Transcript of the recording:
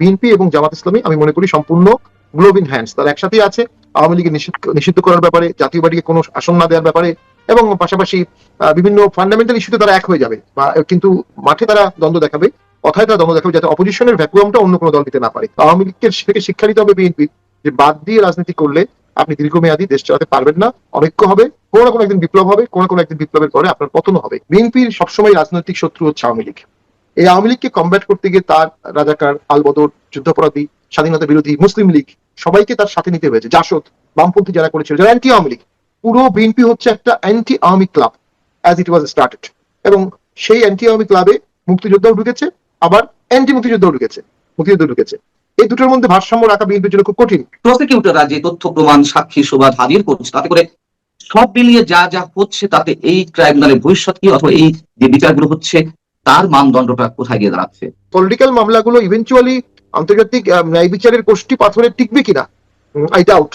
BNP এবং জামাত ইসলামী আমি মনে করি সম্পূর্ণ গ্লোভ ইন হ্যান্ডস, তারা একসাথেই আছে আওয়ামী লীগের নিষিদ্ধ করার ব্যাপারে, জাতীয় পার্টিকে কোনো আসন না দেওয়ার ব্যাপারে, এবং পাশাপাশি বিভিন্ন ফান্ডামেন্টাল ইস্যুতে তারা এক হয়ে যাবে, কিন্তু মাঠে তারা দ্বন্দ্ব দেখাবে, কথায় তারা দ্বন্দ্ব দেখাবে, যাতে অপোজিশনের ভ্যাকুয়ামটা অন্য কোনো দল নিতে না পারে। আওয়ামী লীগকে থেকে শিক্ষা নিতে হবে বিএনপি যে বাদ দিয়ে রাজনীতি করলে আপনি দীর্ঘমেয়াদী দেশ চালাতে পারবেন না, অনৈক্য হবে, কোনো না কোনো একদিন বিপ্লব হবে, কোনো না কোনো একদিন বিপ্লবের পরে আপনার পতন হবে। বিএনপির সবসময় রাজনৈতিক শত্রু হচ্ছে আওয়ামী লীগ। এই আওয়ামী লীগকে কমব্যাট করতে গিয়ে তার রাজাকার, আলবদর, যুদ্ধাপরাধী, স্বাধীনতা বিরোধী, মুসলিম লীগ সবাইকে তার সাথে নিতে হয়েছে। জাসদ, বামপন্থী যারা করেছিল, যারা অ্যান্টি আওয়ামী লীগ, পুরো বিএনপি হচ্ছে একটা anti Awami club as it was started, এবং সেই অ্যান্টি আওয়ামী ক্লাবে মুক্তিযোদ্ধাও ঢুকেছে, আবার অ্যান্টি মুক্তিযোদ্ধাও ঢুকেছে, মুক্তিযোদ্ধা ঢুকেছে। এই দুটোর মধ্যে ভারসাম্য রাখা বিএনপির জন্য খুব কঠিন। প্রসিকিউটররা যে তথ্য প্রমাণ সাক্ষী সুবাদ হাজির করছে, তাতে করে সব মিলিয়ে যা যা হচ্ছে, তাতে এই ট্রাইব্যুনালের ভবিষ্যৎ কি, অথবা এই যে বিচারগুলো হচ্ছে তার মানদণ্ডটা কোথায় গিয়ে দাঁড়াচ্ছে? পলিটিক্যাল মামলাগুলো ইভেন্চুয়ালি আন্তর্জাতিক ন্যায় বিচারের কোষ্ঠী পাথরে টিকবে কিনা, আই ডাউট।